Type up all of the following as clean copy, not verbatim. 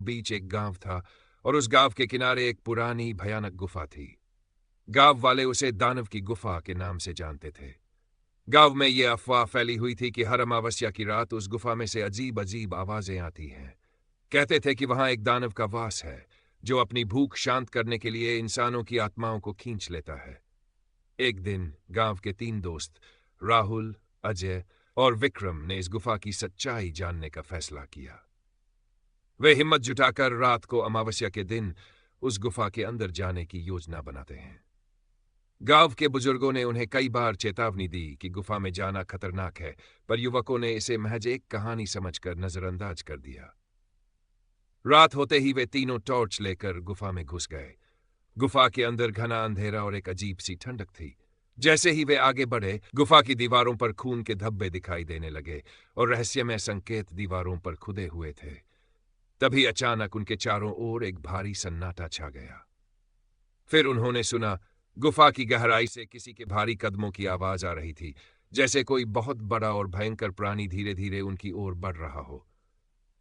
बीच एक गांव था और उस गांव के किनारे एक पुरानी भयानक गुफा थी। गांव वाले उसे दानव की गुफा के नाम से जानते थे। गांव में यह अफवाह फैली हुई थी कि हर अमावस्या की रात उस गुफा में से अजीब अजीब आवाजें आती हैं। कहते थे कि वहां एक दानव का वास है जो अपनी भूख शांत करने के लिए इंसानों की आत्माओं को खींच लेता है। एक दिन गांव के 3 दोस्त राहुल, अजय और विक्रम ने इस गुफा की सच्चाई जानने का फैसला किया। वे हिम्मत जुटाकर रात को अमावस्या के दिन उस गुफा के अंदर जाने की योजना बनाते हैं। गांव के बुजुर्गों ने उन्हें कई बार चेतावनी दी कि गुफा में जाना खतरनाक है, पर युवकों ने इसे महज एक कहानी समझकर नजरअंदाज कर दिया। रात होते ही वे तीनों टॉर्च लेकर गुफा में घुस गए। गुफा के अंदर घना अंधेरा और एक अजीब सी ठंडक थी। जैसे ही वे आगे बढ़े, गुफा की दीवारों पर खून के धब्बे दिखाई देने लगे और रहस्यमय संकेत दीवारों पर खुदे हुए थे। तभी अचानक उनके चारों ओर एक भारी सन्नाटा छा गया। फिर उन्होंने सुना, गुफा की गहराई से किसी के भारी कदमों की आवाज आ रही थी, जैसे कोई बहुत बड़ा और भयंकर प्राणी धीरे धीरे उनकी ओर बढ़ रहा हो।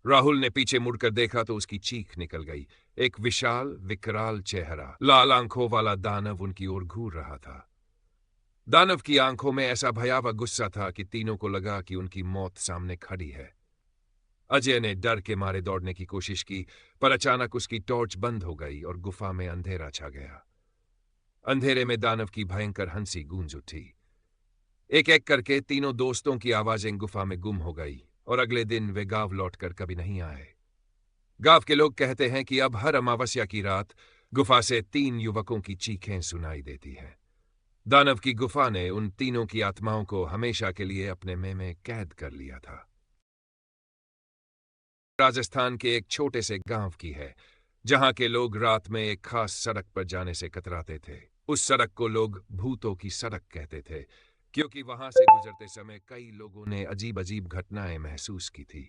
राहुल ने पीछे मुड़कर देखा तो उसकी चीख निकल गई। एक विशाल विकराल चेहरा, लाल आंखों वाला दानव उनकी ओर घूर रहा था। दानव की आंखों में ऐसा भयावह गुस्सा था कि तीनों को लगा कि उनकी मौत सामने खड़ी है। अजय ने डर के मारे दौड़ने की कोशिश की, पर अचानक उसकी टॉर्च बंद हो गई और गुफा में अंधेरा छा गया। अंधेरे में दानव की भयंकर हंसी गूंज उठी। एक एक करके तीनों दोस्तों की आवाजें गुफा में गुम हो गई और अगले दिन वे गांव लौटकर कभी नहीं आए। गांव के लोग कहते हैं कि अब हर अमावस्या की रात गुफा से 3 युवकों की चीखें सुनाई देती हैं। दानव की गुफा ने उन तीनों की आत्माओं को हमेशा के लिए अपने में कैद कर लिया था। राजस्थान के एक छोटे से गांव की है, जहां के लोग रात में एक खास सड़क पर जाने से कतराते थे। उस सड़क को लोग भूतों की सड़क कहते थे, क्योंकि वहां से गुजरते समय कई लोगों ने अजीब अजीब घटनाएं महसूस की थी।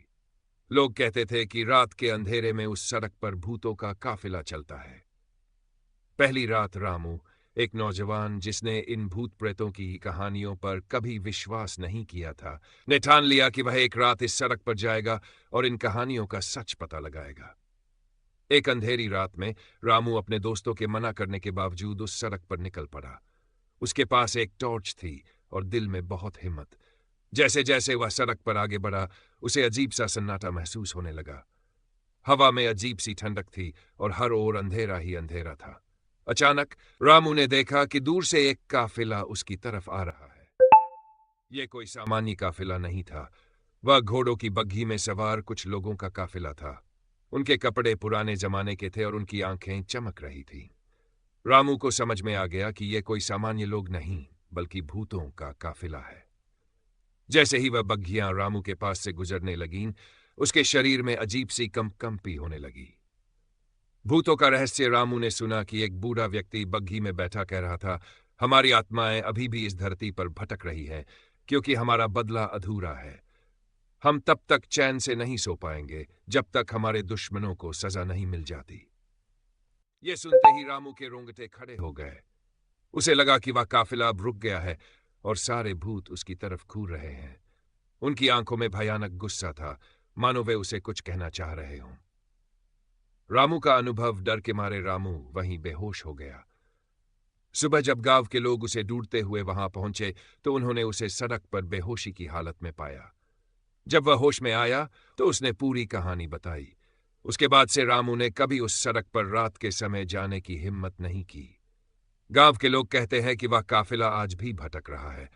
लोग कहते थे कि रात के अंधेरे में उस सड़क पर भूतों का काफिला चलता है। पहली रात रामू, एक नौजवान जिसने इन भूत प्रेतों की कहानियों पर कभी विश्वास नहीं किया था, ने ठान लिया कि वह एक रात इस सड़क पर जाएगा और इन कहानियों का सच पता लगाएगा। एक अंधेरी रात में रामू अपने दोस्तों के मना करने के बावजूद उस सड़क पर निकल पड़ा। उसके पास एक टॉर्च थी और दिल में बहुत हिम्मत। जैसे जैसे वह सड़क पर आगे बढ़ा, उसे अजीब सा सन्नाटा महसूस होने लगा। हवा में अजीब सी ठंडक थी और हर ओर अंधेरा ही अंधेरा था। अचानक रामू ने देखा कि दूर से एक काफिला उसकी तरफ आ रहा है। यह कोई सामान्य काफिला नहीं था। वह घोड़ों की बग्घी में सवार कुछ लोगों का काफिला था। उनके कपड़े पुराने जमाने के थे और उनकी आंखें चमक रही थीं। रामू को समझ में आ गया कि यह कोई सामान्य लोग नहीं, बल्कि भूतों का काफिला है। जैसे ही वह बग्घियां रामू के पास से गुजरने लगीं, उसके शरीर में अजीब सी कंपकंपी होने लगी। भूतों का रहस्य रामू ने सुना कि एक बूढ़ा व्यक्ति बग्घी में बैठा कह रहा था, हमारी आत्माएं अभी भी इस धरती पर भटक रही हैं, क्योंकि हमारा बदला अधूरा है। हम तब तक चैन से नहीं सो पाएंगे जब तक हमारे दुश्मनों को सजा नहीं मिल जाती। ये सुनते ही रामू के रोंगटे खड़े हो गए। उसे लगा कि वह काफिला अब रुक गया है और सारे भूत उसकी तरफ घूर रहे हैं। उनकी आंखों में भयानक गुस्सा था, मानो वे उसे कुछ कहना चाह रहे हों। रामू का अनुभव डर के मारे रामू वहीं बेहोश हो गया। सुबह जब गांव के लोग उसे ढूंढते हुए वहां पहुंचे तो उन्होंने उसे सड़क पर बेहोशी की हालत में पाया। जब वह होश में आया तो उसने पूरी कहानी बताई। उसके बाद से रामू ने कभी उस सड़क पर रात के समय जाने की हिम्मत नहीं की। गांव के लोग कहते हैं कि वह काफिला आज भी भटक रहा है